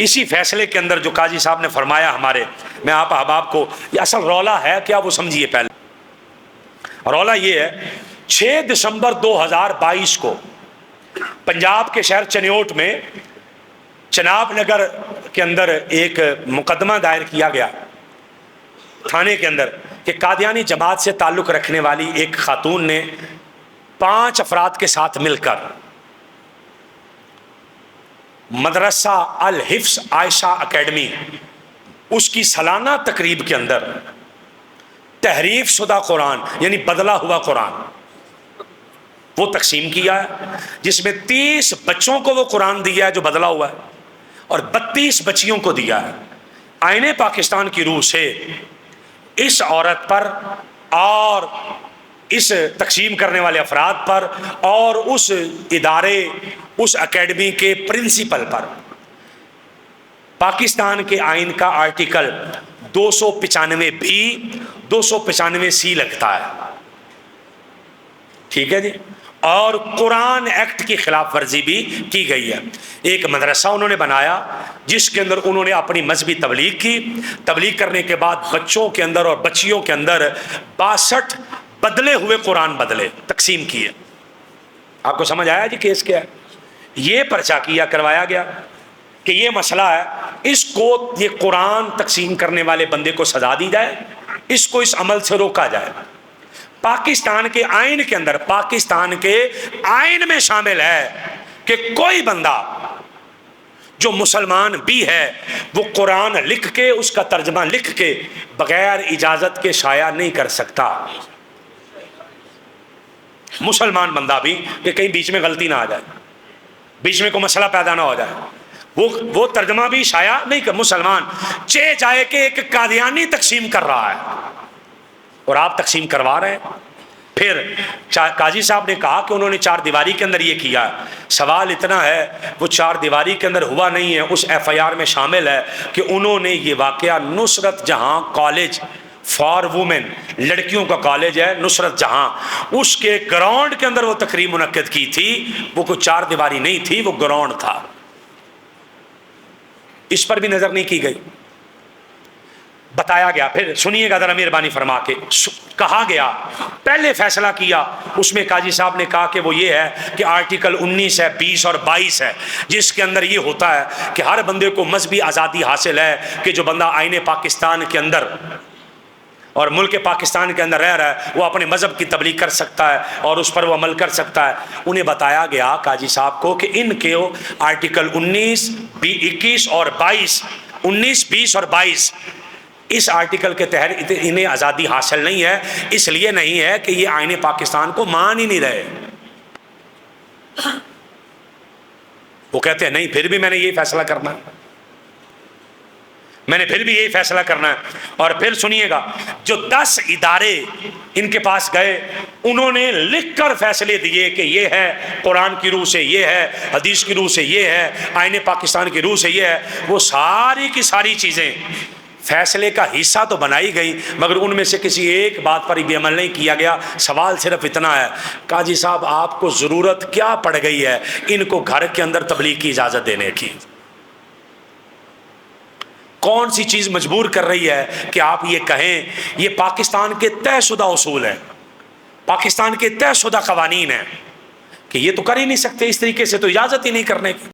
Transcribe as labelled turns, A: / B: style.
A: اسی فیصلے کے اندر جو قاضی صاحب نے فرمایا ہمارے، میں آپ احباب کو، یہ اصل رولا ہے کیا وہ سمجھیے پہلے۔ رولا یہ ہے، 6 دسمبر 2022 کو پنجاب کے شہر چنیوٹ میں چناب نگر کے اندر ایک مقدمہ دائر کیا گیا تھانے کے اندر کہ قادیانی جماعت سے تعلق رکھنے والی ایک خاتون نے 5 افراد کے ساتھ مل کر مدرسہ الحفظ عائشہ اکیڈمی، اس کی سالانہ تقریب کے اندر تحریف شدہ قرآن یعنی بدلا ہوا قرآن وہ تقسیم کیا ہے، جس میں 30 بچوں کو وہ قرآن دیا ہے جو بدلا ہوا ہے، اور 32 بچیوں کو دیا ہے۔ آئین پاکستان کی روح سے اس عورت پر اور اس تقسیم کرنے والے افراد پر اور اس ادارے، اس اکیڈمی کے پرنسپل پر پاکستان کے آئین کا آرٹیکل 295 بھی 295 سی لگتا ہے، ٹھیک ہے جی، اور قرآن ایکٹ کی خلاف ورزی بھی کی گئی ہے۔ ایک مدرسہ انہوں نے بنایا جس کے اندر انہوں نے اپنی مذہبی تبلیغ کی، تبلیغ کرنے کے بعد بچوں کے اندر اور بچیوں کے اندر 62 بدلے ہوئے قرآن بدلے تقسیم کیے۔ آپ کو سمجھ آیا جی کیس کیا ہے؟ یہ پرچہ کیا کروایا گیا کہ یہ مسئلہ ہے، اس کو یہ قرآن تقسیم کرنے والے بندے کو سزا دی جائے، اس کو اس عمل سے روکا جائے۔ پاکستان کے آئین کے اندر، پاکستان کے آئین میں شامل ہے کہ کوئی بندہ جو مسلمان بھی ہے وہ قرآن لکھ کے، اس کا ترجمہ لکھ کے بغیر اجازت کے شائع نہیں کر سکتا۔ مسلمان بندہ بھی، کہ کہیں بیچ میں غلطی نہ آ جائے، بیچ میں کوئی مسئلہ پیدا نہ ہو جائے، وہ ترجمہ بھی شائع نہیں کر، مسلمان چاہے کہ ایک قادیانی تقسیم کر رہا ہے اور آپ تقسیم کروا رہے ہیں۔ پھر قاضی صاحب نے کہا کہ انہوں نے 4 دیواری کے اندر یہ کیا، سوال اتنا ہے وہ 4 دیواری کے اندر ہوا نہیں ہے، اس ایف آئی آر میں شامل ہے کہ انہوں نے یہ واقعہ نصرت جہاں کالج فار وومن، لڑکیوں کا کالج ہے نصرت جہاں، اس کے گراؤنڈ کے اندر وہ تقریب منعقد کی تھی، وہ کوئی 4 دیواری نہیں تھی، وہ گراؤنڈ تھا۔ اس پر بھی نظر نہیں کی گئی، بتایا گیا۔ پھر سنیے گا ذرا مہربانی فرما کے، کہا گیا پہلے فیصلہ کیا، اس میں قاضی صاحب نے کہا کہ وہ یہ ہے کہ آرٹیکل 19 ہے، 20 اور 22 ہے، جس کے اندر یہ ہوتا ہے کہ ہر بندے کو مذہبی آزادی حاصل ہے کہ جو بندہ آئین پاکستان کے اندر اور ملک پاکستان کے اندر رہ رہا ہے وہ اپنے مذہب کی تبلیغ کر سکتا ہے اور اس پر وہ عمل کر سکتا ہے۔ انہیں بتایا گیا قاضی صاحب کو کہ ان کے آرٹیکل 19، 21 اور 22، 19، 20 اور 22 اس آرٹیکل کے تحت انہیں آزادی حاصل نہیں ہے، اس لیے نہیں ہے کہ یہ آئین پاکستان کو مان ہی نہیں رہے۔ وہ کہتے ہیں نہیں، پھر بھی میں نے یہی فیصلہ کرنا ہے، میں نے پھر بھی یہی فیصلہ کرنا ہے۔ اور پھر سنیے گا، جو 10 ادارے ان کے پاس گئے انہوں نے لکھ کر فیصلے دیے کہ یہ ہے قرآن کی روح سے، یہ ہے حدیث کی روح سے، یہ ہے آئین پاکستان کی روح سے، یہ ہے، وہ ساری کی ساری چیزیں فیصلے کا حصہ تو بنائی گئی مگر ان میں سے کسی ایک بات پر بھی عمل نہیں کیا گیا۔ سوال صرف اتنا ہے، قاضی صاحب آپ کو ضرورت کیا پڑ گئی ہے ان کو گھر کے اندر تبلیغ کی اجازت دینے کی؟ کون سی چیز مجبور کر رہی ہے کہ آپ یہ کہیں؟ یہ پاکستان کے طے شدہ اصول ہیں، پاکستان کے طے شدہ قوانین ہیں کہ یہ تو کر ہی نہیں سکتے، اس طریقے سے تو اجازت ہی نہیں کرنے کی۔